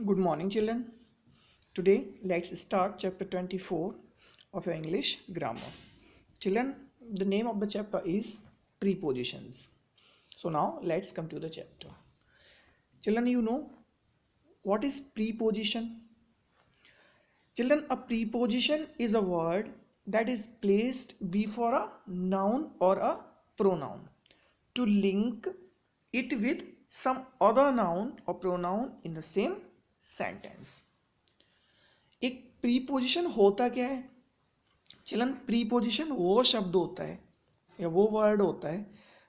Good morning, children. Today, let's start chapter 24 of your English grammar. Children, the name of the chapter is prepositions. So, now let's come to the chapter. Children, you know what is preposition? Children, a preposition is a word that is placed before a noun or a pronoun to link it with some other noun or pronoun in the same sentence. एक preposition होता क्या है? Children, preposition वो शब्द होता है या वो वर्ड होता है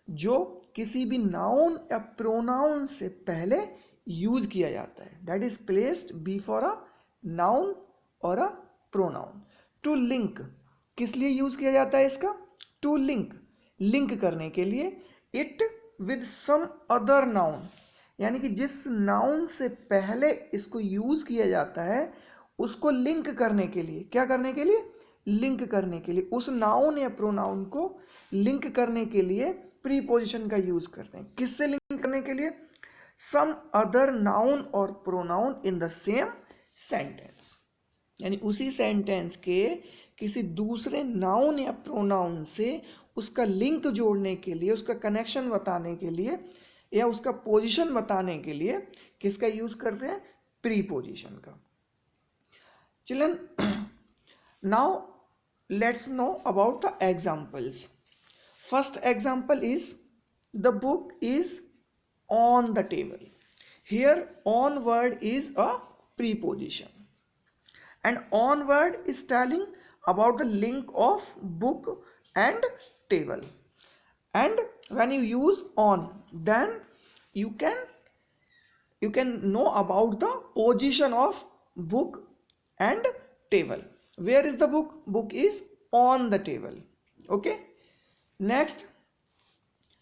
जो किसी भी नाउन या प्रोनाउन से पहले यूज किया जाता है. That is placed before a noun और अ प्रोनाउन टू लिंक. किस लिए यूज किया जाता है इसका? टू लिंक, लिंक करने के लिए. It with some other noun, यानी कि जिस नाउन से पहले इसको यूज किया जाता है उसको लिंक करने के लिए. क्या करने के लिए? लिंक करने के लिए. उस नाउन या प्रोनाउन को लिंक करने के लिए प्रीपोजिशन का यूज करते हैं. किससे लिंक करने के लिए? सम अदर नाउन और pronoun in the same sentence, यानी उसी सेंटेंस के किसी दूसरे नाउन या प्रोनाउन से उसका लिंक जोड़ने के लिए, उसका कनेक्शन बताने के लिए या उसका पोजीशन बताने के लिए किसका यूज करते हैं? प्रीपोजिशन का. Children, now let's know about the examples. First example is the book is on the table. Here on word is a preposition and on word is telling about the link of book and table. And when you use on, then you can know about the position of book and table. Where is the book? Book is on the table. Okay. Next,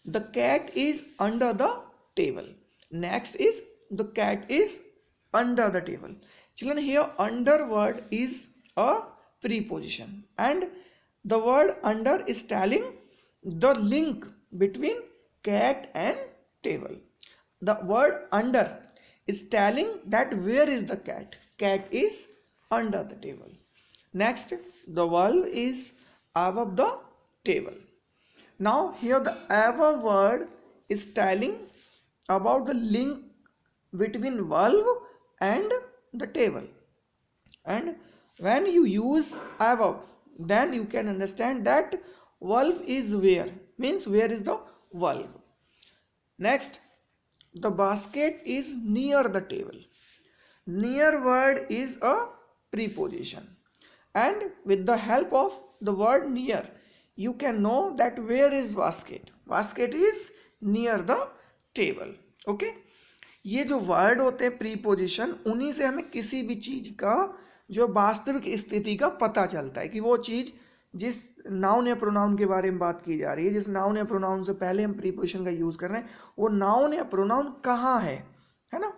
the cat is under the table. Next is the cat is under the table. Children, here under word is a preposition and the word under is telling the link between cat and table. The word under is telling that where is the cat? Cat is under the table. Next, the valve is above the table. Now here the above word is telling about the link between valve and the table. And when you use above, then you can understand that valve is where, means where is the valve. Next, the basket is near the table. Near word is a preposition and with the help of the word near you can know that where is basket. Basket is near the table. Okay. ये जो word होते हैं preposition, उन्हीं से हमें किसी भी चीज का जो वास्तविक स्थिति का पता चलता है कि वो चीज जिस नाउन या प्रोनाउन के बारे में बात की जा रही है, जिस नाउन या प्रोनाउन से पहले हम प्रीपोजिशन का यूज कर रहे हैं, वो नाउन या प्रोनाउन कहाँ है ना,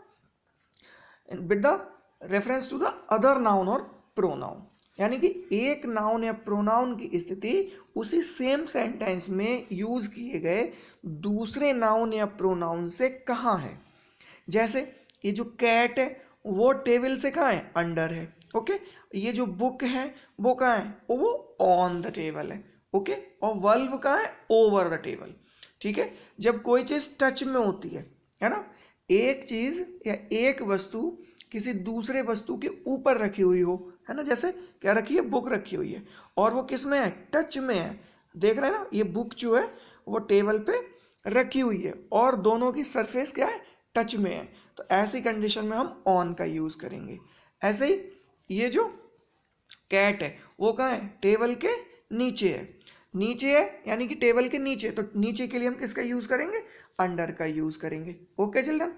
with the reference to the other noun और प्रोनाउन. यानी कि एक नाउन या प्रोनाउन की स्थिति उसी सेम सेंटेंस में यूज किए गए दूसरे नाउन या प्रोनाउन से कहाँ है. जैसे ये जो कैट है वो टेबल से कहाँ है? अंडर है. ओके. ये जो बुक है वो कहाँ है? वो ऑन द टेबल है. ओके. और वल्व कहाँ है? Over the table. ठीक है. जब कोई चीज टच में होती है ना, एक चीज या एक वस्तु किसी दूसरे वस्तु के ऊपर रखी हुई हो, है ना, जैसे क्या रखी है? बुक रखी हुई है और वो किस में है? टच में है. देख रहे हैं ना, ये बुक जो है वो टेबल पे रखी हुई है और दोनों की सरफेस क्या है? टच में है. तो ऐसी कंडीशन में हम ऑन का यूज करेंगे. ऐसे ही ये जो कैट है वो कहाँ है? टेबल के नीचे है. नीचे है यानी कि टेबल के नीचे, तो नीचे के लिए हम किसका यूज करेंगे? अंडर का यूज करेंगे. Okay children.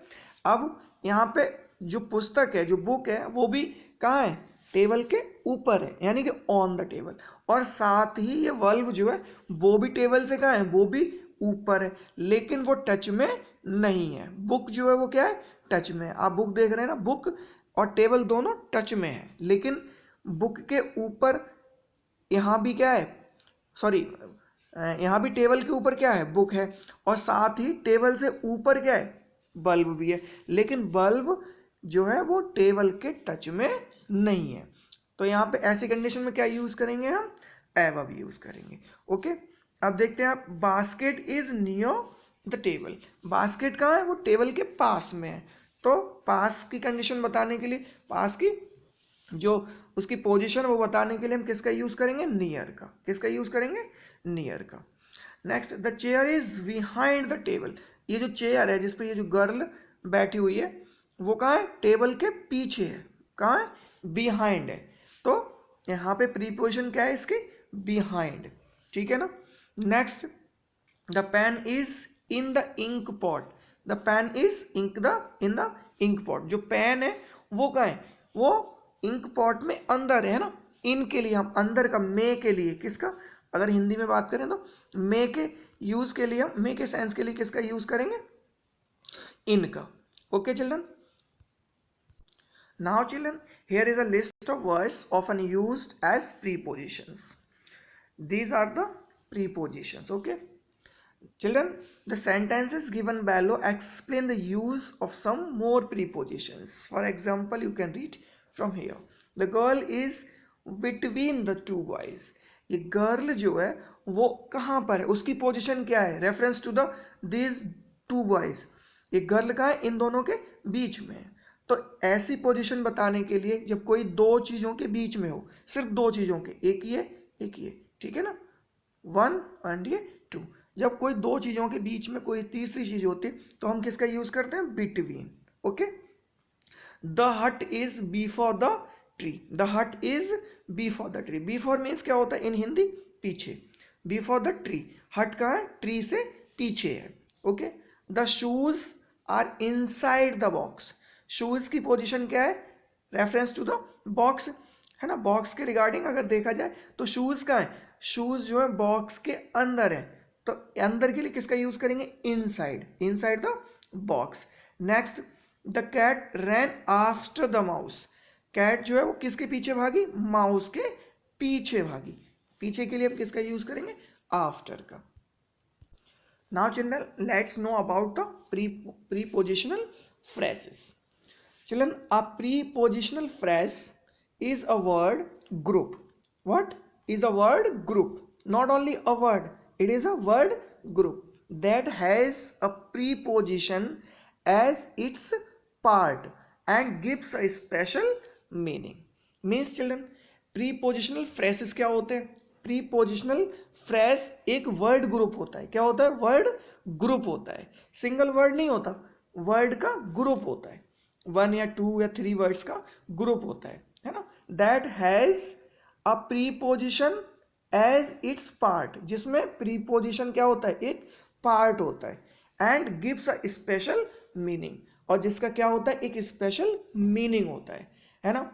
अब यहाँ पे जो पुस्तक है, जो बुक है, वो भी कहाँ है? टेबल के ऊपर है, यानी कि ऑन द टेबल. और साथ ही ये वल्व जो है वो भी टेबल से कहाँ है? वो भी ऊपर है, लेकिन वो टच में नहीं है. बुक जो है वो क्या है? टच में है. आप बुक देख रहे हैं ना, बुक और टेबल दोनों टच में है, लेकिन बुक के ऊपर यहाँ भी क्या है? सॉरी, यहाँ भी टेबल के ऊपर क्या है? बुक है. और साथ ही टेबल से ऊपर क्या है? बल्ब भी है. लेकिन बल्ब जो है वो टेबल के टच में नहीं है। तो यहाँ पे ऐसी कंडीशन में क्या यूज करेंगे हम, एबव यूज करेंगे। ओके, अब देखते हैं आप, basket is near the table. Basket कहाँ है, वो टेबल के पास में है। तो पास की कंडीशन बताने के लिए, पास की जो उसकी पोजीशन वो बताने के लिए हम किसका यूज करेंगे, नियर का। किसका यूज करेंगे, नियर का। Next, the chair is behind the table. ये जो चेयर है जिसपे ये जो गर्ल बैठी हुई है वो कहाँ है, टेबल के पीछे है। कहाँ है, बिहाइंड है। तो यहाँ पे प्रीपोजिशन क्या है इसकी, बिहाइंड। ठीक है ना। Next, the pen is in the ink pot. The pen is in the ink pot. जो पेन है वो कहाँ है, वो इंक पॉट में अंदर है ना। इन के लिए हम अंदर का, मे के लिए किसका, अगर हिंदी में बात करें तो मे के यूज के लिए, हम मे के सेंस के लिए किसका यूज करेंगे, इनका। Okay children. Now children, here is a list of words often used as prepositions. These are the prepositions. Okay children, the sentences given below explain the use of some more prepositions. For example, you can read from here, the girl is between the two boys. ये girl जो है वो कहाँ पर है, उसकी position क्या है, reference to the this two boys. ये गर्ल कहाँ है, इन दोनों के बीच में है। तो ऐसी पोजीशन बताने के लिए जब कोई दो चीजों के बीच में हो, सिर्फ दो चीजों के, एक ये एक ये, ठीक है ना, वन एंड ये टू। जब कोई दो चीजों के बीच में कोई तीसरी चीज होती है तो हम किसका यूज करते हैं, between. Okay, the hut is before the tree. The hut is before the tree. Before means क्या होता है इन हिंदी, पीछे। बिफोर द ट्री, हट कहाँ है, ट्री से पीछे है। Okay, the shoes are inside the box. Shoes की पोजीशन क्या है, रेफरेंस टू द बॉक्स है ना। बॉक्स के रिगार्डिंग अगर देखा जाए तो शूज कहाँ है, शूज जो है बॉक्स के अंदर है। तो अंदर के लिए किसका यूज करेंगे, inside, inside the box. Next, the cat ran after the mouse. Cat जो है वो किसके पीछे भागी, माउस के पीछे भागी। पीछे के लिए हम किसका यूज करेंगे, आफ्टर का। Now children, let's know about the prepositional phrases. Children, a prepositional phrase is a word group. What is a word group? Not only a word, it is a word group that has a preposition as its part and gives a special meaning. Means children, prepositional phrases क्या होते हैं, prepositional phrase एक word group होता है। क्या होता है, word group होता है। सिंगल वर्ड नहीं होता, वर्ड का ग्रुप होता है। वन या टू या थ्री वर्ड्स का ग्रुप होता है ना। That has a preposition as its part, जिसमें प्रीपोजिशन क्या होता है, एक पार्ट होता है। And gives a special meaning, और जिसका क्या होता है, एक स्पेशल मीनिंग होता है ना।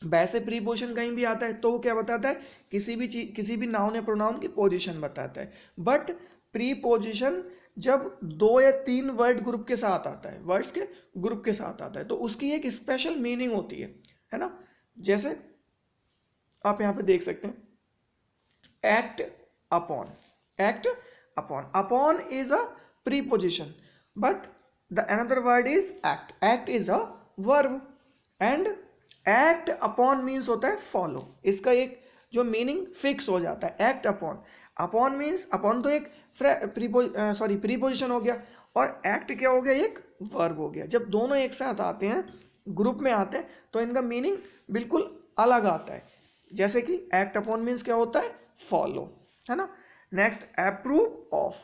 वैसे प्रीपोजिशन कहीं भी आता है तो वो क्या बताता है, किसी भी चीज, किसी भी नाउन या प्रोनाउन की पोजीशन बताता है। बट प्रीपोजिशन जब दो या तीन वर्ड ग्रुप के साथ आता है, वर्ड्स के ग्रुप के साथ आता है, तो उसकी एक स्पेशल मीनिंग होती है ना। जैसे आप यहां पे देख सकते हैं, act upon. Act upon, upon is a preposition, but the another word is act. Act is a verb and act upon means होता है फॉलो। इसका एक जो मीनिंग फिक्स हो जाता है, act upon. Upon means, upon तो एक प्रीपोजिशन हो गया, और एक्ट क्या हो गया, एक वर्ब हो गया। जब दोनों एक साथ आते हैं, ग्रुप में आते हैं, तो इनका मीनिंग बिल्कुल अलग आता है। जैसे कि एक्ट अपॉन मीन्स क्या होता है, फॉलो, है ना। नेक्स्ट, अप्रूव ऑफ,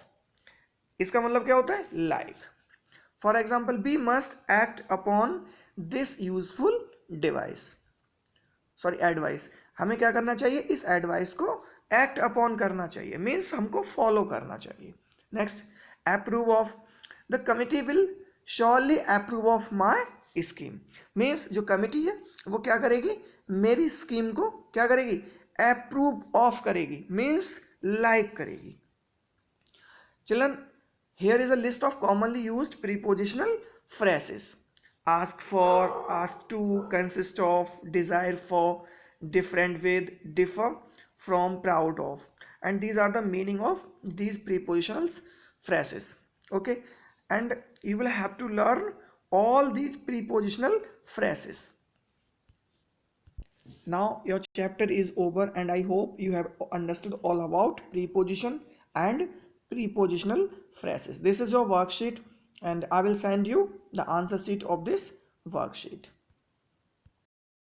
इसका मतलब क्या होता है, like. For example, be must act upon this useful device, advice. हमें क्या करना चाहिए, इस एडवाइस को एक्ट अपॉन करना चाहिए, मीन्स हमको फॉलो करना चाहिए। Next, approve of, the committee will surely approve of my scheme. Means जो कमिटी है वो क्या करेगी, मेरी स्कीम को क्या करेगी, अप्रूव ऑफ करेगी, मीन्स लाइक करेगी। Children, here is a list of commonly used prepositional phrases. Ask for, ask to, consist of, desire for, different with, differ from, proud of, and these are the meaning of these prepositional phrases. Okay, and you will have to learn all these prepositional phrases. Now your chapter is over and I hope you have understood all about preposition and prepositional phrases. This is your worksheet and I will send you the answer sheet of this worksheet.